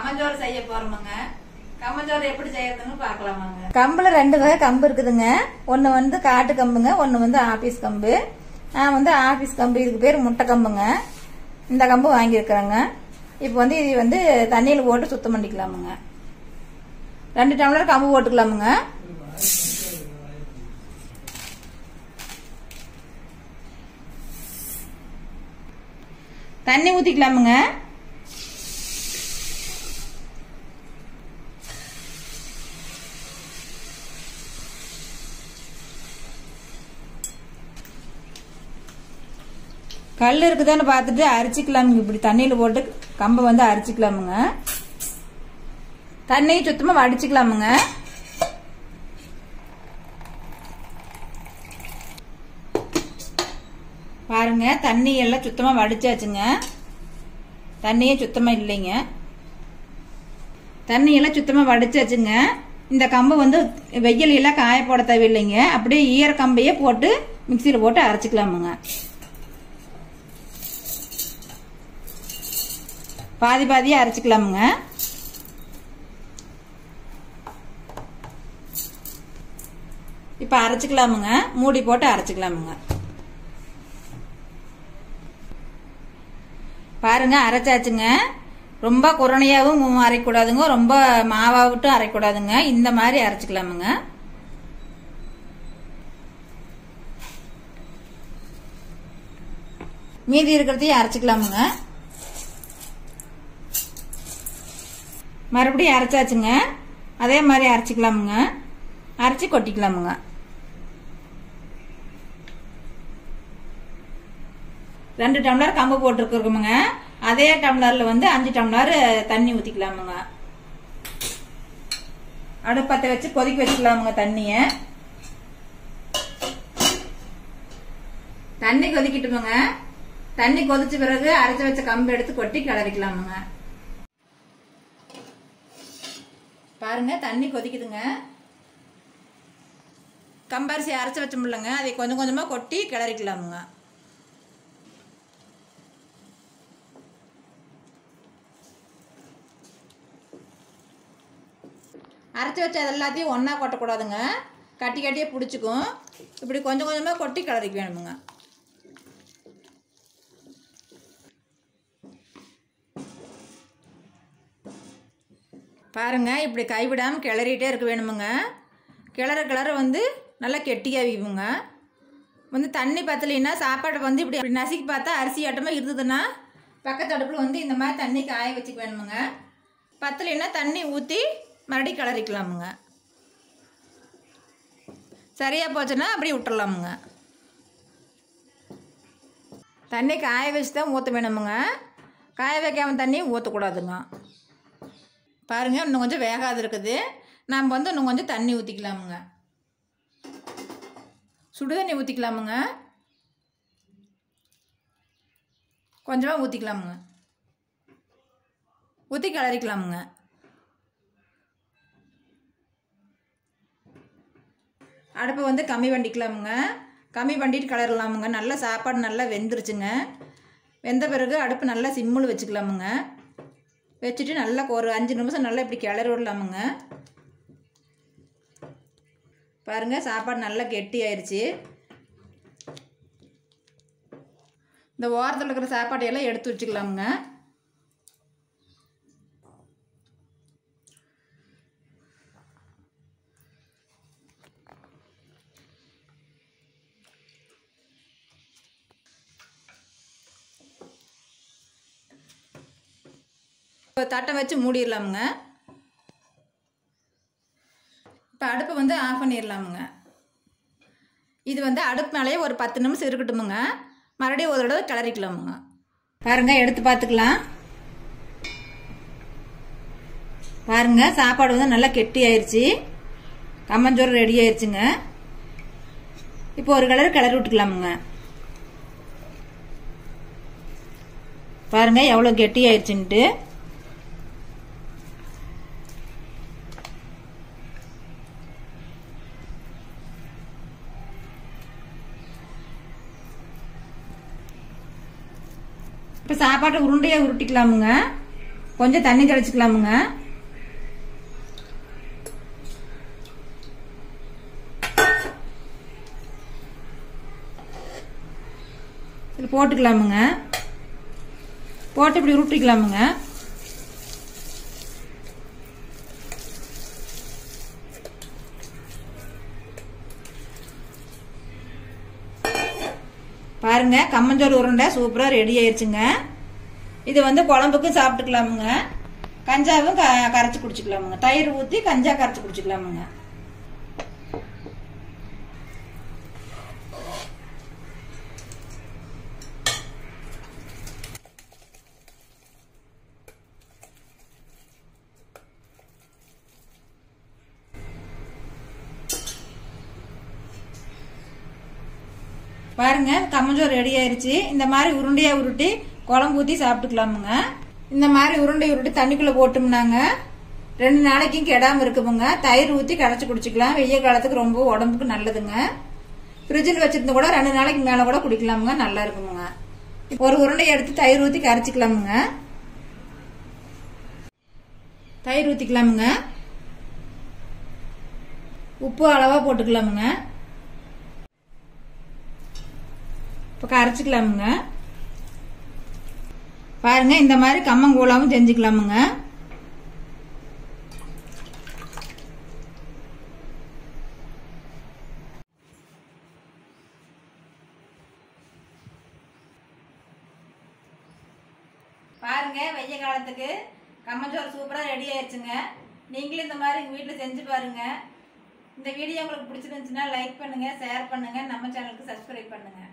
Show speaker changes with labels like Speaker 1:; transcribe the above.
Speaker 1: கம்மஞ்சோறு செய்ய போறோமுங்க. கம்மஞ்சோறு எப்படி செய்யறதுன்னு பாக்கலாமாங்க. கம்புல 2 வகை கம்பு இருக்குதுங்க. ஒன்னு வந்து காட்டு கம்புங்க, ஒன்னு வந்து ஆபீஸ் கம்பு. நான் வந்து ஆபீஸ் கம்பு, இதுக்கு பேர் முட்டை கம்புங்க. இந்த கம்பு வாங்கியிருக்கிறேங்க. இப்போ வந்து இது வந்து தண்ணியில போட்டு சுத்தம் பண்ணிக்கலாமுங்க. 2 டம்ளர் கம்பு போட்டுக்கலாமுங்க. தண்ணி ஊத்திக்கலாமுங்க. கல் இருக்குதான்னு பார்த்துட்டு அரிச்சிக்கலாமுங்க. இப்படி தண்ணியில போட்டு கம்பை வந்து அரிச்சிக்கலாமுங்க. தண்ணியை சுத்தமா வடிச்சுக்கலாமுங்க. பாருங்க, தண்ணி எல்லாம் சுத்தமா வடிச்சாச்சுங்க. தண்ணியே சுத்தமா இல்லைங்க. தண்ணி எல்லாம் சுத்தமா வடிச்சாச்சுங்க. இந்த கம்பு வந்து வெயில் எல்லாம் காய போட தேவையில்லைங்க. அப்படியே ஈர கம்பையே போட்டு மிக்சியில போட்டு அரைச்சிக்கலாமுங்க. பாதி பாதியா அரைச்சிக்கலாமுங்க. இப்ப அரைச்சிக்கலாமுங்க. மூடி போட்டு அரைச்சிக்கலாமுங்க. பாருங்க, அரைச்சாச்சுங்க. ரொம்ப குரணையாவும் அரைக்கூடாதுங்க, ரொம்ப மாவாவிட்டும் அரைக்கூடாதுங்க. இந்த மாதிரி அரைச்சிக்கலாமுங்க. மீதி இருக்கிறதையும் அரைச்சிக்கலாமுங்க. மறுபடியும் அரைச்சாச்சுங்க. அதே மாதிரி அரைச்சிக்கலாமுங்க. அரைச்சி கொட்டிக்கலாமுங்க. ரெண்டு டம்ளர் கம்பு போட்டுருக்குங்க. அதே டம்ளர்ல வந்து 5 டம்ளர் தண்ணி ஊத்திக்கலாமுங்க. அடுப்பத்தை வச்சு கொதிக்க வச்சுக்கலாமுங்க. தண்ணி கொதிக்கிட்டுமுங்க. தண்ணி கொதிச்ச பிறகு அரைச்சு வச்ச கம்பு எடுத்து கொட்டி கிளறிக்கலாமுங்க. பாருங்க, தண்ணி கொதிக்குதுங்க. கம்பரிசி அரைச்சு வச்சோம்லங்க, அதை கொஞ்சம் கொஞ்சமா கொட்டி கிளறிக்கலாமுங்க. அரைச்சி வச்ச எல்லாத்தையும் ஒன்றா கொட்டக்கூடாதுங்க. கட்டி கட்டியே பிடிச்சிக்கும். இப்படி கொஞ்சம் கொஞ்சமாக கொட்டி கிளறிக்க வேணுமுங்க. பாருங்க, இப்படி கைவிடாமல் கிளறிட்டே இருக்க வேணுமுங்க. கிளற வந்து நல்லா கெட்டியாகிக்குங்க. வந்து தண்ணி பத்தலைன்னா சாப்பாடு வந்து இப்படி நசுக்கி பார்த்தா அரிசி ஆட்டமாக இருந்ததுன்னா பக்கத்து அடுப்பில் வந்து இந்த மாதிரி தண்ணி காய வச்சுக்க வேணுமுங்க. பத்தலைன்னா தண்ணி ஊற்றி மறுபடியும் கிளறிக்கலாமுங்க. சரியாக போச்சுன்னா அப்படியே விட்டுறலாமுங்க. தண்ணி காய வச்சு தான் ஊற்ற வேணுமுங்க. காய வைக்காமல் தண்ணி ஊற்றக்கூடாதுங்க. பாருங்கள், இன்னும் கொஞ்சம் வேகாது இருக்குது. நாம் வந்து இன்னும் கொஞ்சம் தண்ணி ஊற்றிக்கலாமுங்க. சுடு தண்ணி ஊற்றிக்கலாமுங்க. கொஞ்சமாக ஊற்றிக்கலாமுங்க. ஊற்றி கிளறிக்கலாமுங்க. அடுப்பை வந்து கம்மி பண்ணிக்கலாமுங்க. கம்மி பண்ணிட்டு கிளறலாமுங்க. நல்லா சாப்பாடு நல்லா வெந்துருச்சுங்க. வெந்த பிறகு அடுப்பு நல்லா சிம்மில் வச்சுக்கலாமுங்க. வச்சுட்டு நல்லா ஒரு 5 நிமிஷம் நல்லா இப்படி கிளறி விடலாமுங்க. பாருங்கள், சாப்பாடு நல்லா கெட்டி ஆயிடுச்சு. இந்த ஓரத்தில் இருக்கிற சாப்பாட்டையெல்லாம் எடுத்து வச்சுக்கலாமுங்க. தட்டை வச்சு மூடிடலாமுங்க. இப்போ அடுப்பை வந்து ஆஃப் பண்ணிடலாமுங்க. இது வந்து அடுப்பு மேலேயே ஒரு 10 நிமிஷம் இருக்கட்டுமுங்க. மறுபடியும் ஒரு தடவை கிளறிக்கலாமுங்க. பாருங்க, எடுத்து பார்த்துக்கலாம். பாருங்க, சாப்பாடு வந்து நல்லா கெட்டி ஆயிடுச்சு. கம்மஞ்சோறு ரெடி ஆயிடுச்சுங்க. இப்போ ஒரு கிளறி விட்டுக்கலாமுங்க. பாருங்க, எவ்வளோ கெட்டி ஆயிடுச்சுன்ட்டு. இப்போ சாப்பாட்டை உருண்டையாக உருட்டிக்கலாமுங்க. கொஞ்சம் தண்ணி தெளிச்சுக்கலாமுங்க. இது போட்டுக்கலாமுங்க. போட்டு இப்படி உருட்டிக்கலாமுங்க. பாருங்க கம்மஞ்சோறு உருண்டை சூப்பரா ரெடி ஆயிருச்சுங்க. இது வந்து குழம்புக்கும் சாப்பிட்டுக்கலாமுங்க. கஞ்சாவும் கரைச்சு குடிச்சுக்கலாமுங்க. தயிர் ஊத்தி கஞ்சா கரைச்சு குடிச்சுக்கலாமுங்க. பாருங்க கம்மஞ்சோறு ரெடி ஆயிருச்சு. இந்த மாதிரி உருண்டையா உருட்டி குழம்பு ஊத்தி சாப்பிட்டுக்கலாமுங்க. இந்த மாதிரி உருண்டை உருட்டி தண்ணிக்குள்ள போட்டோம்னாங்க 2 நாளைக்கும் கெடாம இருக்குமுங்க. தயிர் ஊத்தி கரைச்சு குடிச்சுக்கலாம். வெய்ய காலத்துக்கு ரொம்ப உடம்புக்கு நல்லதுங்க. ஃப்ரிட்ஜில் வச்சிருந்தா கூட 2 நாளைக்கு மேல கூட குடிக்கலாமுங்க. நல்லா இருக்குமுங்க. ஒரு உருண்டையை எடுத்து தயிர் ஊத்தி கரைச்சிக்கலாமுங்க. தயிர் ஊத்திக்கலாமுங்க. உப்பு அளவா போட்டுக்கலாமுங்க. இப்ப கரைச்சிக்கலாமுங்க. பாருங்க இந்த மாதிரி கம்மங்கூழாவும் செஞ்சுக்கலாமுங்க. பாருங்க வெய்ய காலத்துக்கு கம்மஞ்சோறு சூப்பரா ரெடி ஆயிருச்சுங்க. நீங்களும் இந்த மாதிரி உங்க வீட்டுல செஞ்சு பாருங்க. இந்த வீடியோ உங்களுக்கு பிடிச்சிருந்துச்சுன்னா லைக் பண்ணுங்க, ஷேர் பண்ணுங்க, நம்ம சேனலுக்கு சப்ஸ்கிரைப் பண்ணுங்க.